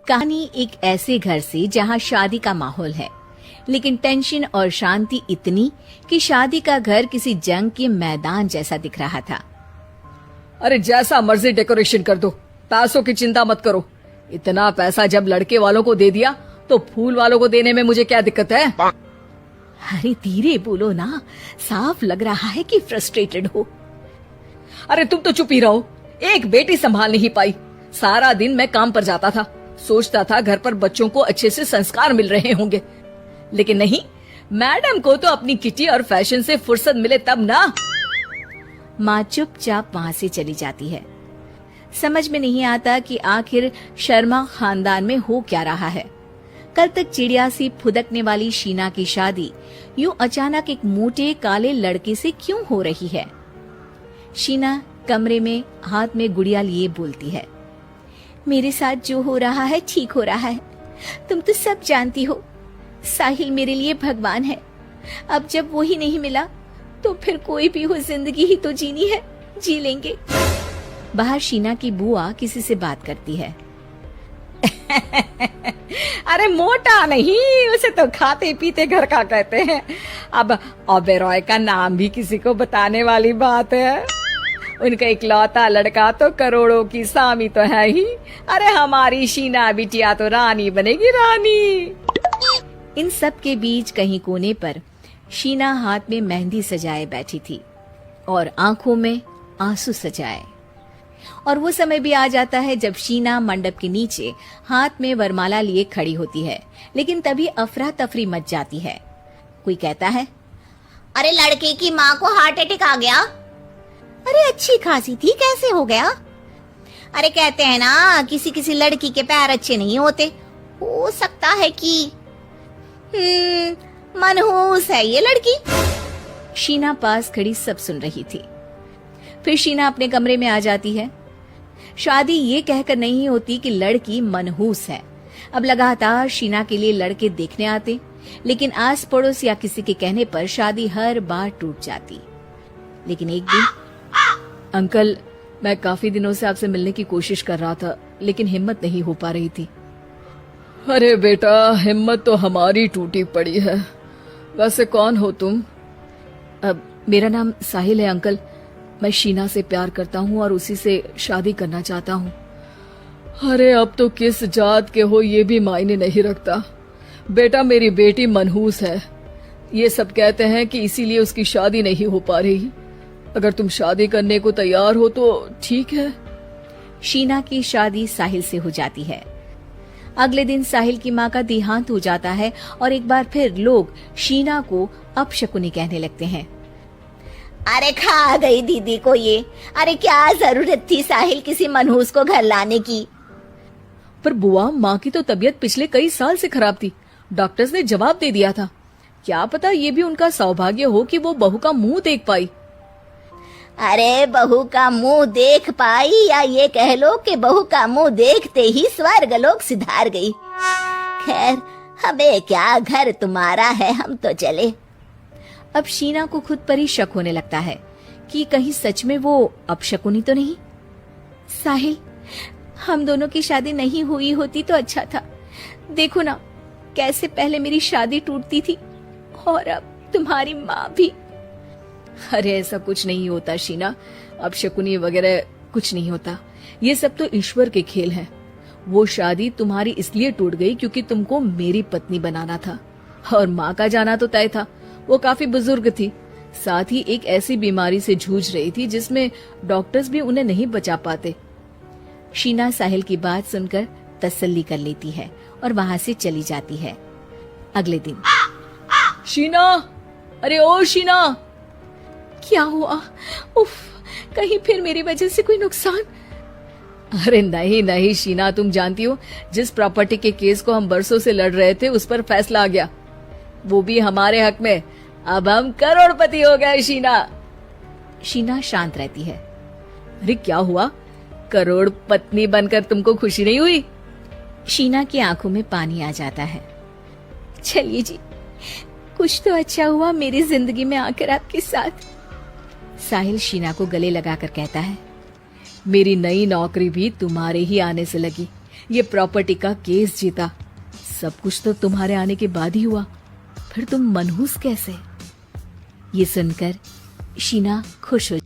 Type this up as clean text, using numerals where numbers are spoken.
कहानी एक ऐसे घर से जहाँ शादी का माहौल है, लेकिन टेंशन और शांति इतनी कि शादी का घर किसी जंग के मैदान जैसा दिख रहा था। अरे जैसा मर्जी डेकोरेशन कर दो, पैसों की चिंता मत करो। इतना पैसा जब लड़के वालों को दे दिया तो फूल वालों को देने में मुझे क्या दिक्कत है? अरे धीरे बोलो ना, साफ लग रहा है कि फ्रस्ट्रेटेड हो। अरे तुम तो चुप ही रहो। एक बेटी संभाल नहीं पाई। सारा दिन मैं काम पर जाता था, सोचता था घर पर बच्चों को अच्छे से संस्कार मिल रहे होंगे, लेकिन नहीं, मैडम को तो अपनी किटी और फैशन से फुर्सत मिले तब ना। माँ चुपचाप वहाँ से चली जाती है। समझ में नहीं आता कि आखिर शर्मा खानदान में हो क्या रहा है। कल तक चिड़िया सी फुदकने वाली शीना की शादी यूं अचानक एक मोटे काले लड़के से क्यों हो रही है? शीना कमरे में हाथ में गुड़िया लिए बोलती है, मेरे साथ जो हो रहा है ठीक हो रहा है। तुम तो सब जानती हो, साहिल मेरे लिए भगवान है। अब जब वो ही नहीं मिला तो फिर कोई भी हो, जिंदगी ही तो जीनी है, जी लेंगे। बाहर शीना की बुआ किसी से बात करती है। अरे मोटा नहीं, उसे तो खाते पीते घर का कहते हैं। अब ओबेरॉय का नाम भी किसी को बताने वाली बात है। उनका इकलौता लड़का तो करोड़ों की सामी तो है ही। अरे हमारी शीना बिटिया तो रानी बनेगी, रानी। इन सब के बीच कहीं कोने पर शीना हाथ में मेहंदी सजाए बैठी थी और आंखों में आंसू सजाए। और वो समय भी आ जाता है जब शीना मंडप के नीचे हाथ में वरमाला लिए खड़ी होती है, लेकिन तभी अफरा तफरी मच जाती है। कोई कहता है, अरे लड़के की माँ को हार्ट अटैक आ गया। अरे अच्छी खासी थी, कैसे हो गया? अरे कहते हैं ना, किसी किसी लड़की के पैर अच्छे नहीं होते। हो सकता है कि मनहूस है ये लड़की। शीना पास खड़ी सब सुन रही थी। फिर शीना अपने कमरे में आ जाती है। शादी ये कहकर नहीं होती कि लड़की मनहूस है। अब लगातार शीना के लिए लड़के देखने आते, लेकिन आस पड़ोस या किसी के कहने पर शादी हर बार टूट जाती। लेकिन एक दिन, अंकल, मैं काफी दिनों से आपसे मिलने की कोशिश कर रहा था, लेकिन हिम्मत नहीं हो पा रही थी। अरे बेटा, हिम्मत तो हमारी टूटी पड़ी है। वैसे कौन हो तुम? अब मेरा नाम साहिल है अंकल। मैं शीना से प्यार करता हूँ और उसी से शादी करना चाहता हूँ। अरे अब तो किस जात के हो ये भी मायने नहीं रखता। बेटा, मेरी बेटी मनहूस है। ये सब कहते हैं कि इसीलिए उसकी शादी नहीं हो पा रही। अगर तुम शादी करने को तैयार हो तो ठीक है। शीना की शादी साहिल से हो जाती है। अगले दिन साहिल की माँ का देहांत हो जाता है और एक बार फिर लोग शीना को अपशकुनी कहने लगते हैं। अरे खा गई दीदी को ये। अरे क्या जरूरत थी साहिल किसी मनहूस को घर लाने की? पर बुआ, माँ की तो तबीयत पिछले कई साल से खराब थी। डॉक्टर्स ने जवाब दे दिया था। क्या पता ये भी उनका सौभाग्य हो कि वो बहू का मुंह देख पाई। अरे बहू का मुंह देख पाई, या ये कह लो कि बहू का मुंह देखते ही स्वर्ग लोक सिधार गई। खैर, हमें क्या, घर तुम्हारा है, हम तो चले। अब शीना को खुद पर ही शक होने लगता है कि कहीं सच में वो अपशकुनी तो नहीं। साहिल, हम दोनों की शादी नहीं हुई होती तो अच्छा था। देखो ना, कैसे पहले मेरी शादी टूटती थी और अब तुम्हारी माँ भी। अरे ऐसा कुछ नहीं होता शीना, अपशकुनी वगैरह कुछ नहीं होता। ये सब तो ईश्वर के खेल हैं। वो शादी तुम्हारी इसलिए टूट गई क्योंकि तुमको मेरी पत्नी बनाना था, और माँ का जाना तो तय था। वो काफी बुजुर्ग थी, साथ ही एक ऐसी बीमारी से जूझ रही थी जिसमें डॉक्टर्स भी उन्हें नहीं बचा पाते। शीना साहिल की बात सुनकर तसल्ली कर लेती है और वहाँ से चली जाती है। अगले दिन, शीना, अरे ओ शीना। क्या हुआ? उफ, कहीं फिर मेरी वजह से कोई नुकसान? अरे नहीं नहीं शीना, तुम जानती हो, जिस प्रॉपर्टी के केस को हम बरसों से लड़ रहे थे उस पर फैसला आ गया, वो भी हमारे हक में। अब हम करोड़पति हो गए शीना। शीना शांत रहती है। अरे क्या हुआ? करोड़ पत्नी बनकर तुमको खुशी नहीं हुई? शीना की आंखों में पानी आ जाता है। चलिए जी, कुछ तो अच्छा हुआ मेरी जिंदगी में आकर आपके साथ। साहिल शीना को गले लगाकर कहता है, मेरी नई नौकरी भी तुम्हारे ही आने से लगी। ये प्रॉपर्टी का केस जीता। सब कुछ तो तुम्हारे आने के बाद ही हुआ, फिर तुम मनहूस कैसे? ये सुनकर शीना खुश हो